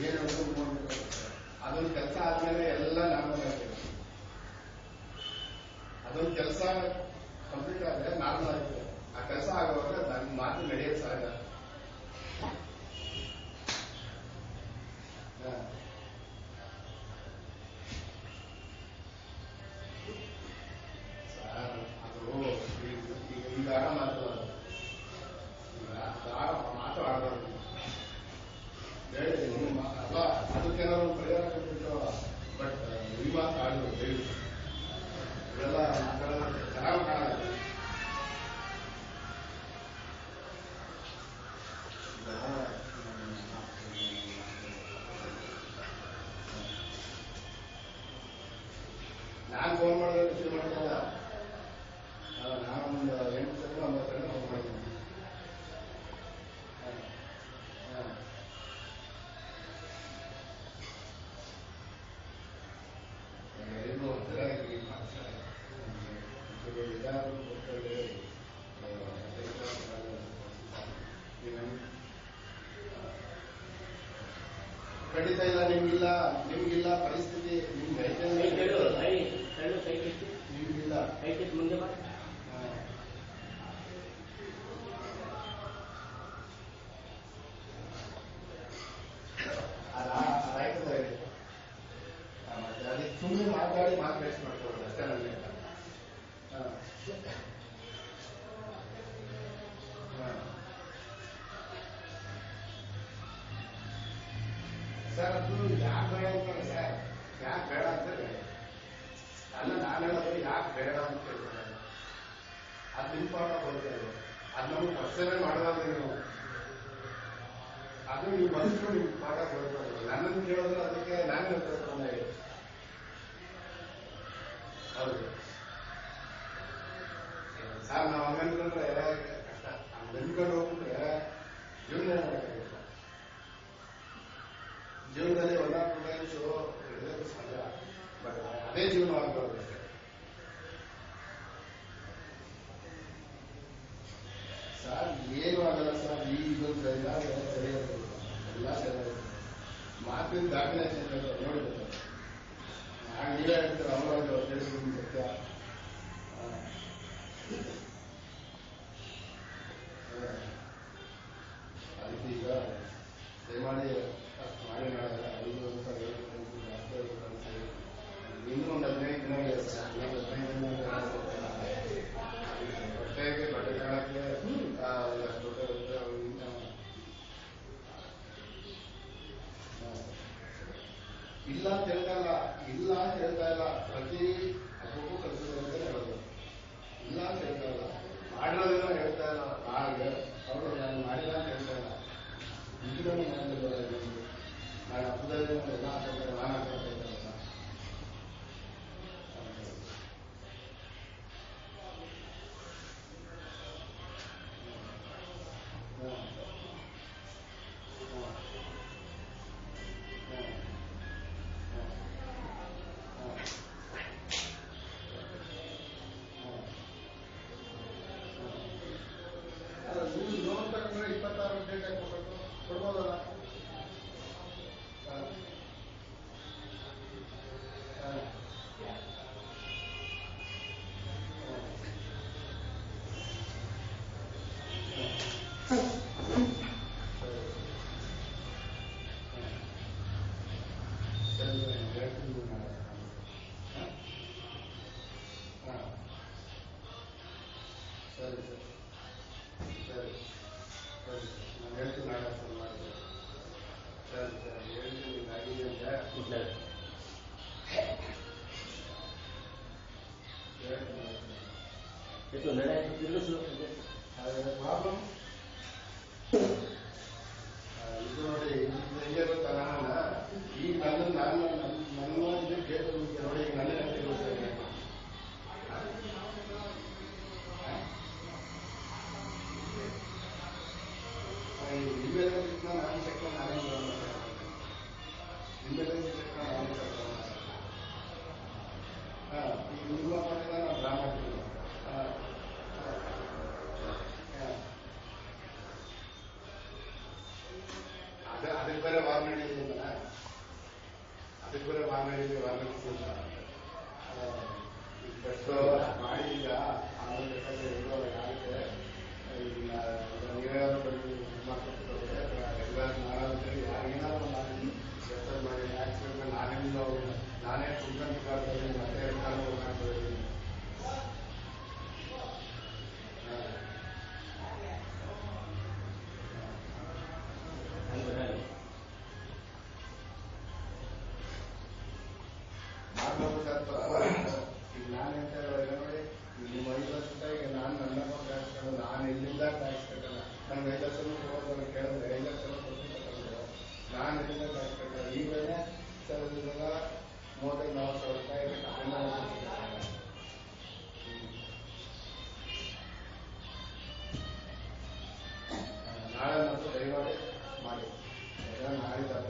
ಏನು ನೋಡ್ಬೇಕು ಅದೊಂದು ಕೆಲಸ ಆದ್ಮೇಲೆ ಎಲ್ಲ ನಾರ್ಮಲ್ ಆಗಿದೆ. ಅದೊಂದು ಕೆಲಸ ಕಂಪ್ಲೀಟ್ ಆದ್ರೆ ನಾರ್ಮಲ್ ಆಗಿದೆ. ಆ ಕೆಲಸ ಆಗುವಾಗ ನನ್ನ ಮಾತು ನಡೆಯೋದು ಸಹಜ. ಅದು ಈಗ ಮಾತು ಮಾತು ಆಡಬಾರ್ದು ಹೇಳಿ ಅಲ್ಲ, ಅದಕ್ಕೇನಾದ್ರು ಪರಿಹಾರ ಕೊಟ್ಬಿಟ್ಟು ಬಟ್ ಈ ಮಾತು ಆಡಬೇಕು ಹೇಳಿ. ಇವೆಲ್ಲ ಮಾತಾಡೋದು ಚೆನ್ನಾಗಿ ಕಾಣಲ್ಲ. ನಾನು ಫೋನ್ ಮಾಡಿದ್ರೆ ರಿಸೀವ್ ಮಾಡ್ತಿಲ್ಲ. ನಾನೊಂದು 8 ಸಲ 9 ಸಲ ಫೋನ್ ಮಾಡಿದ್ದೀನಿ. ಏನು ಒಂಥರ ವಿಧಾನ ಕೊಟ್ಟರೆ ಖಂಡಿತ ಇಲ್ಲ. ನಿಮ್ಗಿಲ್ಲ ಪರಿಸ್ಥಿತಿ ನಿಮ್ಗಿಲ್ಲ. ಮುಂದೆ ಅದಕ್ಕೆ ಸುಮ್ಮನೆ ಮಾತಾಡಿ ಮಾತು ವೇಸ್ಟ್ ಮಾಡ್ಕೊಳ್ಳೋದು ಅಷ್ಟೇ ನನಗೆ. ಸರ್ ಅದು ಯಾಕೆ ಬೇಡ ಅಂತಾರೆ ಸರ್? ಯಾಕೆ ಬೇಡ ಅಂತಾರೆ? ಅಲ್ಲ, ನಾನು ಹೇಳೋದು ಯಾಕೆ ಬೇಡ ಅಂತ ಹೇಳ್ತಾರೆ. ಅದು ನಿಮ್ಮ ಪಾಠ ಬರುತ್ತೆ. ಅದು ನಮ್ಗೆ ಪರ್ಸನೆ ಮಾಡುವಾಗ ನೀವು ಅದು ನೀವು ಬಂದು ನಿಮ್ಗೆ ಪಾಠ ಬರ್ತದೆ. ನನ್ನನ್ನು ಕೇಳೋದ್ರೆ ಅದಕ್ಕೆ ನಾನು ಹೇಳ್ತಾರೆ. ಹೌದು ಸರ್, ನಾವು ಹಂಗನ್ಕೊಂಡ್ರೆ ಕಷ್ಟ. ಹಂಗೆ ನೆನ್ಕೊಂಡು ಹೋಗ್ಬಿಟ್ರೆ ಜೀವನ ಮಾಡೋಕ್ಕಾಗಿಲ್ಲ. ಜೀವನದಲ್ಲಿ 1 or 2 times ಹಿಡಿಯೋದು ಸಹಜ, ಬಟ್ ಅದೇ ಜೀವನ ಆಗಬಾರ್ದು ಅಷ್ಟೇ. ಸರ್ ಏನು ಆಗಲ್ಲ ಸರ್. ಇದೊಂದು ಎಲ್ಲ ಸರಿಯಾಗಿ ಎಲ್ಲ ಸರಿಯಾಗಿ ಮಾತಿನ ದಾಖಲೆ ನೋಡಿದ್ರೆ ನಾನು ನೀವೇ ಹೇಳ್ತಾರೆ ಅಮರಾಜು ತಿಳಿಸಿದ ಸತ್ಯ. ಅದಕ್ಕೆ ಈಗ ದಯಮಾಡಿ ಮಾಡಿ ನಾಳೆ 5 ಅಂತ ಇನ್ನೂ ಒಂದು 15 ದಿನ ಇದೆ ಸರ್. 15 ದಿನ ಬಟ್ಟೆಗೆ ಬಟ್ಟೆ ಕಾಣಕ್ಕೆ ಇಲ್ಲ ಅಂತ ಹೇಳ್ತಾ ಇಲ್ಲ. ಪ್ರತಿ ಹಬ್ಬಕ್ಕೂ ಕಲಿಸೋದಂತ ಹೇಳೋದು. ಇಲ್ಲ ಅಂತ ಹೇಳ್ತಾ ಇಲ್ಲ, ಮಾಡಿರೋದನ್ನ ಹೇಳ್ತಾ ಇಲ್ಲ. ಅವರು ನಾನು ಮಾಡಿಲ್ಲ ಅಂತ ಹೇಳ್ತಾ ಇಲ್ಲ. ಇದನ್ನು ನಾನು ಹಬ್ಬದಲ್ಲಿ ಎಲ್ಲ ಹಾಕೋತಾರೆ, ನಾನು ಹಾಕೋತಾ ಇದ್ದಲ್ಲ. ನೀವು ಲೋನ್ ತಗೊಂಡ್ರೆ 26 ಡೇಟ್ ಹಾಕಬೇಕು, ಕೊಡ್ಬೋದಲ್ಲ? ಸರಿ ಸರಿ ನಾನು ಹೇಳ್ತೀನಿ ನಾಳೆ ಫೋನ್ ಮಾಡಿದೆ. ಸರಿ ಹೇಳ್ತೀನಿ ಆಗಿದೆ ಅಂತ ಪ್ರಾಬ್ಲಮ್. ಇದು ನೋಡಿ, ಹೆಂಗೆ ಗೊತ್ತಾ, ಈಗ ನನ್ನ ಕೇಳ್ತಾ ನೋಡಿ, ಈಗ ನನ್ನ ನಿಮ್ಮೆಲ್ಲ ನಾನು ಚೆಕ್ ನಾನೇ ನಿಮ್ಮೆಲ್ಲ ಚೆಕ್ ನಾನೇ ಈಗ ನಿಮ್ಮ ಮಾಡಿದ ನಾವು ಡ್ರಾ ಮಾಡ್ತೀವಿ. ಅದಕ್ಕೆ ಬೇರೆ ವಾರ್ನಿಂಗ್ ಇದೆಯಲ್ಲ. ತ್ರಿಪುರ ಮಾನವಿಗೆ ವರ್ಣಿಸಿಲ್ಲ ಇಷ್ಟು ಮಾಡಿಲ್ಲ ಆಮೇಲೆ ಬೇಕಾದ್ರೆ ಎಲ್ಲರೂ ಆಗುತ್ತೆ ನೀವೇನಾದ್ರು ಬಂದು ಮಾಡ್ಕೊಟ್ಟಿದ್ರೆ ಎಲ್ಲರೂ ಮಾಡೋದಂತೇಳಿ ಯಾರಿಗೇನಾದ್ರು ಮಾಡಿ ಕೆಲಸ ಮಾಡಿ ಆಕ್ಸಿಡೆಂಟ್ ನಾನೇ ಕುಂತ್ಕೊಂಡು ಮತ್ತೆ ಎಲ್ಲರೂ ಮಾಡ್ಬೋದು. ಈಗ ನಾನು ಎಂತ ಹೇಳೋದು ನೋಡಿ, ನಿಮ್ಮ 5 ಲಕ್ಷ ರೂಪಾಯಿಗೆ ನಾನು ನನ್ನ ಟ್ಯಾಕ್ಸ್ ಕಟ್ಟೋದು, ನಾನು ಎಲ್ಲಿಂದ ಟ್ಯಾಕ್ಸ್ ಕಟ್ಟಲ್ಲ. ನಮ್ಗೆ 5 ಲಕ್ಷ ಹೋಗೋದು ಕೇಳಿದ್ರೆ 5 ಲಕ್ಷ ಕೊಟ್ಟು ತಗೊಂಡು ನಾನು ಎಲ್ಲಿಂದ ಟ್ಯಾಕ್ಸ್ ಕಟ್ಟಲ್ಲ. ಈಗಲೇ ಸರ್ 35-40 ರೂಪಾಯಿ ನಾಳೆ ಮತ್ತು ದಯಮಾಡಿ ಮಾಡಿ ನಾಳೆ ಹಬ್ಬ